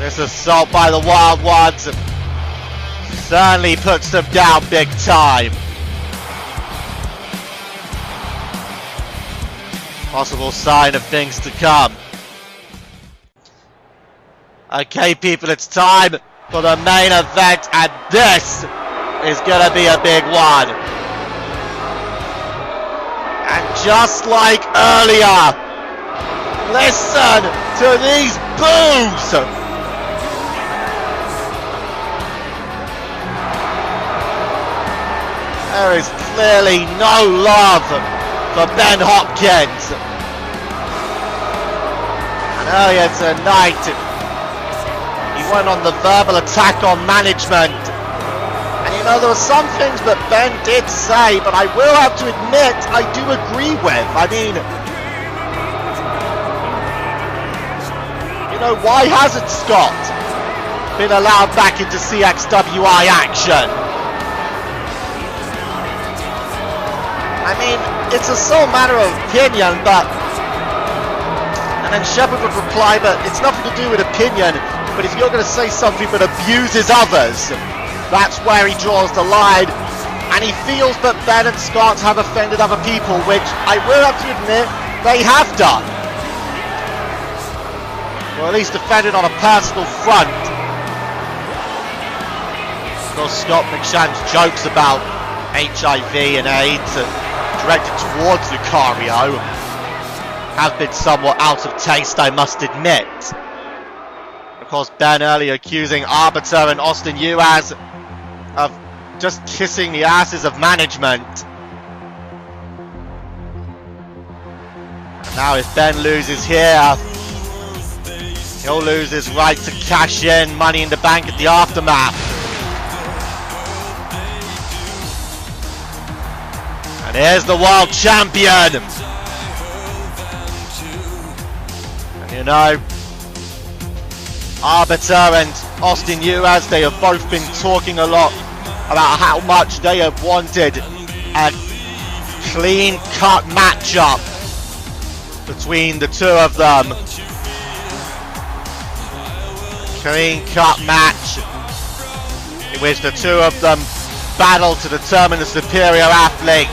This assault by the Wild Ones certainly puts them down big time. Possible sign of things to come. Okay, people, it's time for the main event, and this is gonna be a big one. And just like earlier, listen to these boos! There is clearly no love for Ben Hopkins. And earlier tonight, he went on the verbal attack on management. And you know, there were some things that Ben did say, but I will have to admit, I do agree with. I mean, you know, why hasn't Scott been allowed back into CXWI action? I mean, it's a sole matter of opinion, but... And then Shepard would reply, but it's nothing to do with opinion, but if you're going to say something that abuses others, that's where he draws the line, and he feels that Ben and Scott have offended other people, which I will have to admit, they have done. Or at least offended on a personal front. Of course, Scott McShann's jokes about HIV and AIDS directed towards Lucario have been somewhat out of taste, I must admit. Of course, Ben earlier accusing Arbiter and Austin Uaz of just kissing the asses of management. And now if Ben loses here, he'll lose his right to cash in Money in the Bank at the Aftermath. And here's the world champion! And you know, Arbiter and Austin Uaz, they have both been talking a lot about how much they have wanted a clean-cut matchup between the two of them. Clean-cut match in which the two of them battle to determine the superior athlete.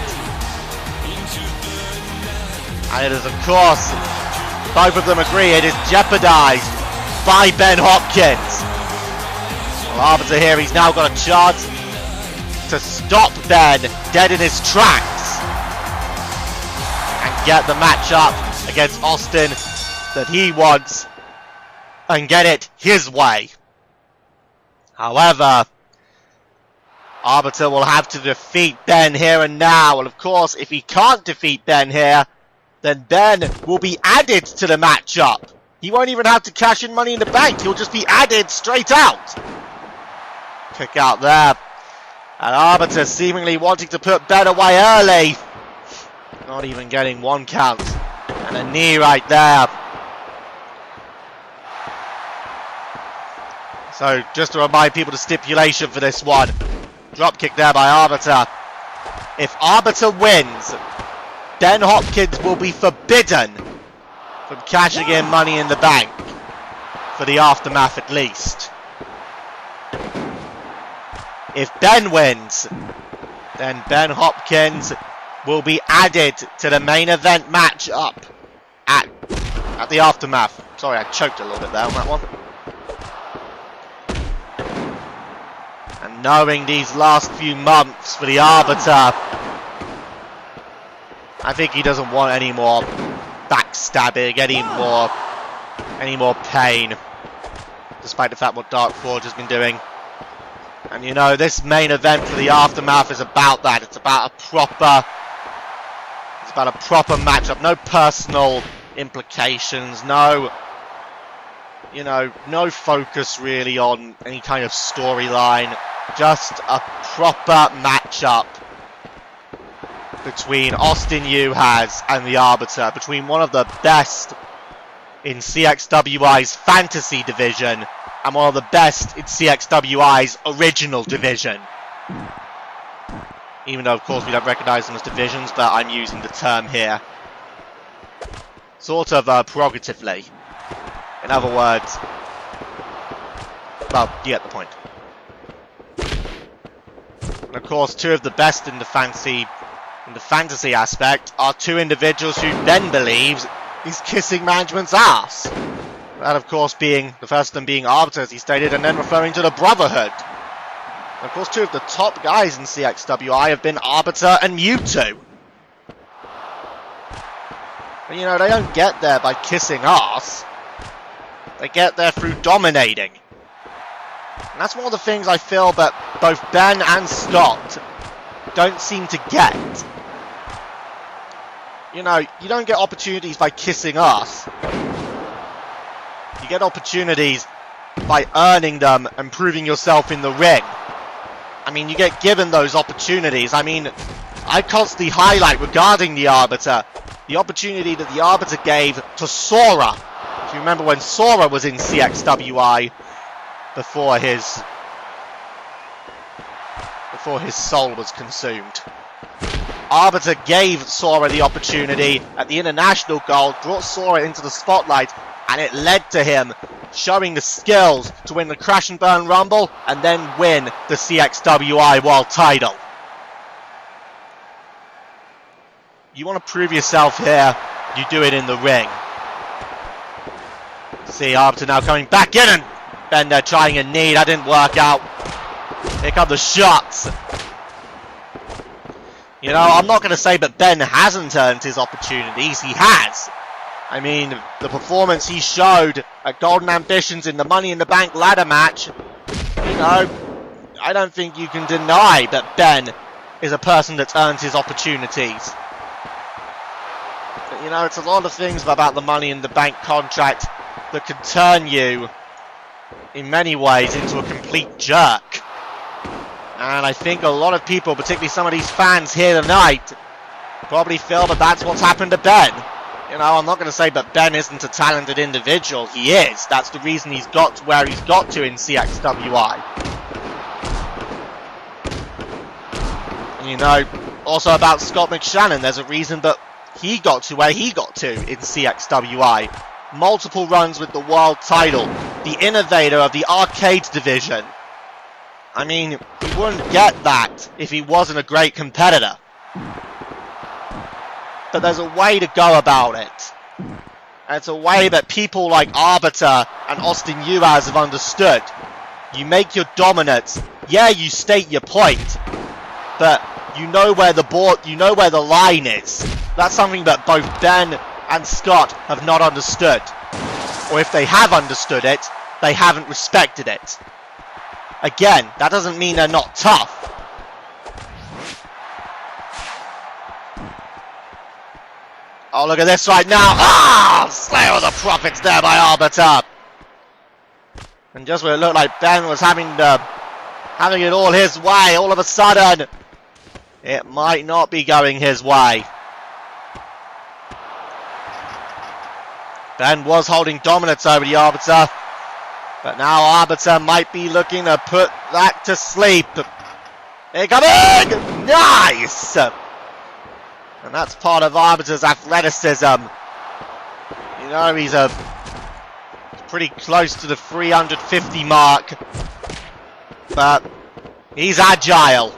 And it is, of course, both of them agree, it is jeopardized by Ben Hopkins. Well, Arbiter here, he's now got a chance to stop Ben dead in his tracks and get the matchup against Austin that he wants and get it his way. However, Arbiter will have to defeat Ben here and now, and of course, if he can't defeat Ben here, then Ben will be added to the matchup. He won't even have to cash in Money in the Bank. He'll just be added straight out. Kick out there. And Arbiter seemingly wanting to put Ben away early. Not even getting one count. And a knee right there. So, just to remind people the stipulation for this one. Drop kick there by Arbiter. If Arbiter wins, Ben Hopkins will be forbidden from cashing in Money in the Bank, for the Aftermath at least. If Ben wins, then Ben Hopkins will be added to the main event matchup at the Aftermath. Sorry, I choked a little bit there on that one. And knowing these last few months for the Arbiter, I think he doesn't want any more backstabbing, any more pain, despite the fact what Dark Forge has been doing. And you know, this main event for the Aftermath is about that. It's about a proper matchup. No personal implications. No focus really on any kind of storyline. Just a proper matchup between Austin Uaz and the Arbiter, between one of the best in CXWI's fantasy division and one of the best in CXWI's original division. Even though, of course, we don't recognise them as divisions, but I'm using the term here sort of prerogatively. In other words, Well, you get the point. And of course, two of the best in the fantasy aspect are two individuals who Ben believes is kissing management's ass. That, of course, being the first of them being Arbiter, as he stated, and then referring to the Brotherhood. And of course, two of the top guys in CXWI have been Arbiter and Mewtwo. But, you know, they don't get there by kissing ass. They get there through dominating. And that's one of the things I feel that both Ben and Scott don't seem to get. You know, you don't get opportunities by kissing ass. You get opportunities by earning them and proving yourself in the ring. I mean, you get given those opportunities. I mean, I constantly highlight regarding the Arbiter, the opportunity that the Arbiter gave to Sora. If you remember when Sora was in CXWI before his soul was consumed. Arbiter gave Sora the opportunity at the International Gold, brought Sora into the spotlight, and it led to him showing the skills to win the Crash and Burn Rumble and then win the CXWI World title. You want to prove yourself here, you do it in the ring. See Arbiter now coming back in, and Ben there trying a knee, that didn't work out. Here come the shots. You know, I'm not going to say that Ben hasn't earned his opportunities, he has. I mean, the performance he showed at Golden Ambitions in the Money in the Bank ladder match, you know, I don't think you can deny that Ben is a person that's earned his opportunities. But, you know, it's a lot of things about the Money in the Bank contract that can turn you, in many ways, into a complete jerk. And I think a lot of people, particularly some of these fans here tonight, probably feel that that's what's happened to Ben. You know, I'm not going to say that Ben isn't a talented individual. He is. That's the reason he's got to where he's got to in CXWI. And, you know, also about Scott McShannon, there's a reason that he got to where he got to in CXWI. Multiple runs with the world title. The innovator of the arcades division. I mean, he wouldn't get that if he wasn't a great competitor. But there's a way to go about it. And it's a way that people like Arbiter and Austin Uaz have understood. You make your dominance. Yeah, you state your point. But you know where the line is. That's something that both Ben and Scott have not understood. Or if they have understood it, they haven't respected it. Again, that doesn't mean they're not tough. Oh, look at this right now. Ah! Slayer of the Prophets there by Arbiter. And just when it looked like Ben was having it all his way, all of a sudden, it might not be going his way. Ben was holding dominance over the Arbiter. But now Arbiter might be looking to put that to sleep. Here coming! Nice! And that's part of Arbiter's athleticism. You know, he's pretty close to the 350 mark. But he's agile.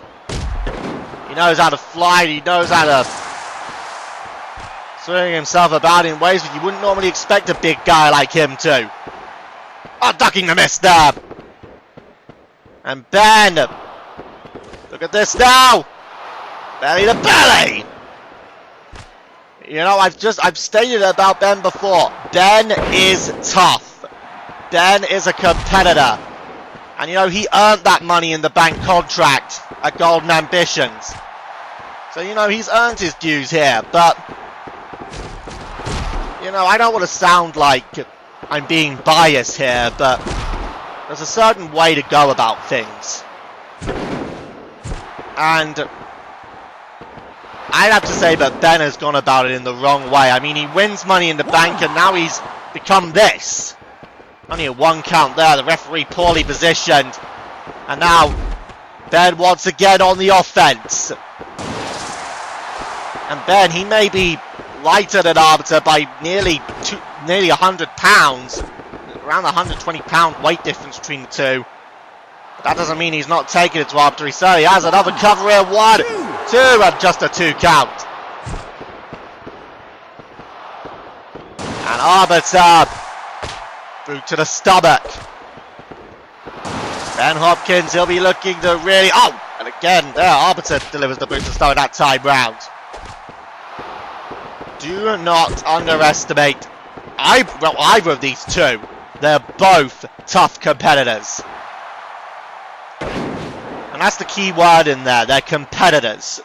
He knows how to fly, he knows how to swing himself about in ways that you wouldn't normally expect a big guy like him to. Oh, ducking the miss there. And Ben. Look at this now. Belly to belly. You know, I've stated about Ben before. Ben is tough. Ben is a competitor. And you know, he earned that Money in the Bank contract at Golden Ambitions. So, you know, he's earned his dues here. But, you know, I don't want to sound like I'm being biased here, but there's a certain way to go about things. And I'd have to say that Ben has gone about it in the wrong way. I mean, he wins Money in the Bank and now he's become this. Only a 1 count there, the referee poorly positioned. And now, Ben once again on the offense. And Ben, he may be lighter than Arbiter by nearly 100 pounds. around the 120-pound weight difference between the two. But that doesn't mean he's not taking it to Arbiter. He certainly has another cover here. 1, 2, and just a 2 count. And Arbiter boot to the stomach. Ben Hopkins, he'll be looking to really... Oh! And again, there, Arbiter delivers the boot to the stomach that time round. Do not underestimate either of these two. They're both tough competitors. And that's the key word in there. They're competitors.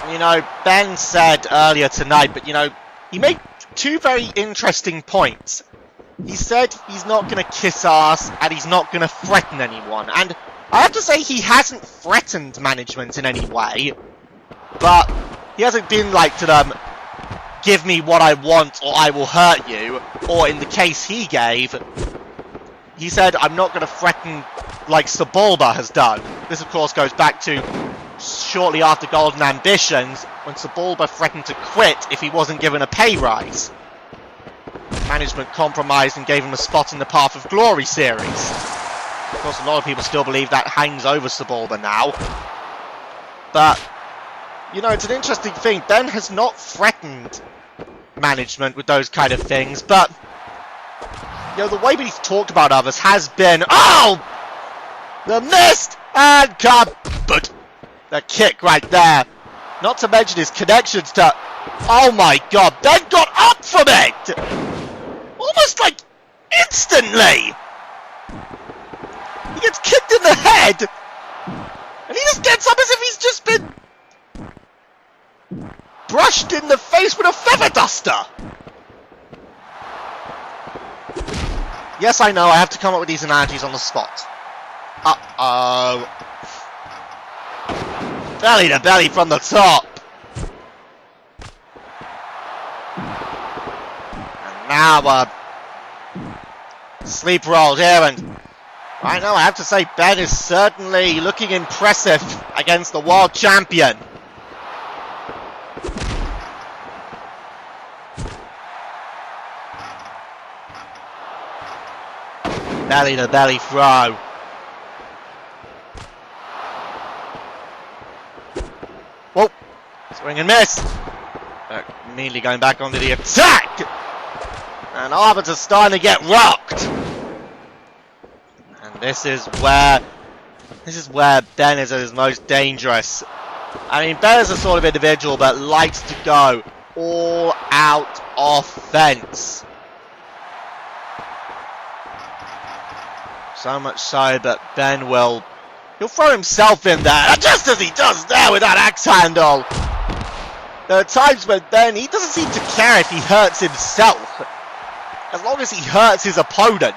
You know, Ben said earlier tonight, but you know, he made two very interesting points. He said he's not going to kiss ass and he's not going to threaten anyone. And I have to say he hasn't threatened management in any way. But he hasn't been like to them, give me what I want or I will hurt you. Or in the case he gave, he said, I'm not going to threaten like Sebulba has done. This of course goes back to shortly after Golden Ambitions, when Sebulba threatened to quit if he wasn't given a pay rise. Management compromised and gave him a spot in the Path of Glory series. Of course, a lot of people still believe that hangs over Sebulba now. But, you know, it's an interesting thing. Ben has not threatened management with those kind of things, but, you know, the way that he's talked about others has been, oh! The missed and but the kick right there. Not to mention his connections to, oh my god, Ben got up from it! Almost like instantly! He gets kicked in the head, and he just gets up as if he's just been brushed in the face with a feather duster! Yes, I know, I have to come up with these analogies on the spot. Uh-oh. Belly to belly from the top. And now, sleep rolled here, and right now I have to say Ben is certainly looking impressive against the world champion. Belly to belly throw. Whoa! Swing and miss! Immediately going back onto the attack! And Arbiter's starting to get rocked! And this is where Ben is at his most dangerous. I mean, Ben is a sort of individual that likes to go all out offense. So much so that Ben he'll throw himself in there, just as he does there with that axe handle. There are times when Ben, he doesn't seem to care if he hurts himself, as long as he hurts his opponent.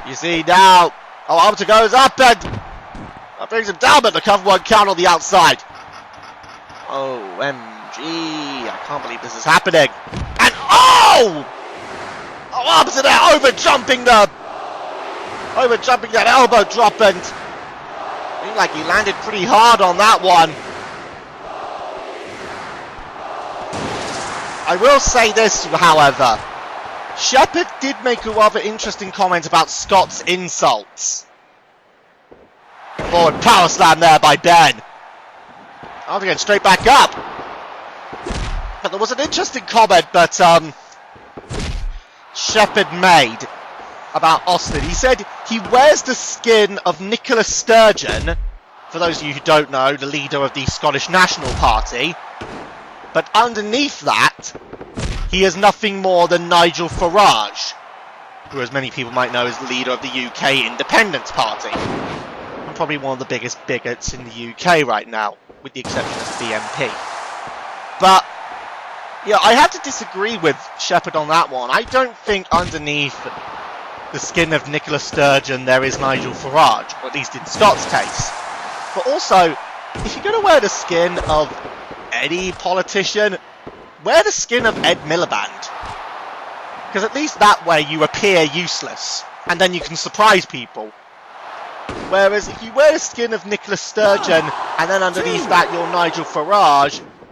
You see now, Arbiter goes up and that brings him down, but the cover won't count on the outside. OMG, I can't believe this is happening. And Arbiter there overjumping that elbow drop, and seemed like he landed pretty hard on that one. I will say this, however. Shepard did make a rather interesting comment about Scott's insults. Forward power slam there by Ben. Arbiter getting straight back up. But there was an interesting comment that Shepard made about Austin. He said he wears the skin of Nicola Sturgeon, for those of you who don't know, the leader of the Scottish National Party, but underneath that, he is nothing more than Nigel Farage, who, as many people might know, is the leader of the UK Independence Party, and probably one of the biggest bigots in the UK right now, with the exception of the BNP. But, yeah, I have to disagree with Shepard on that one. I don't think underneath the skin of Nicola Sturgeon there is Nigel Farage, or at least in Scott's case. But also, if you're going to wear the skin of any politician, wear the skin of Ed Miliband. Because at least that way you appear useless, and then you can surprise people. Whereas if you wear the skin of Nicola Sturgeon, and then underneath that you're Nigel Farage,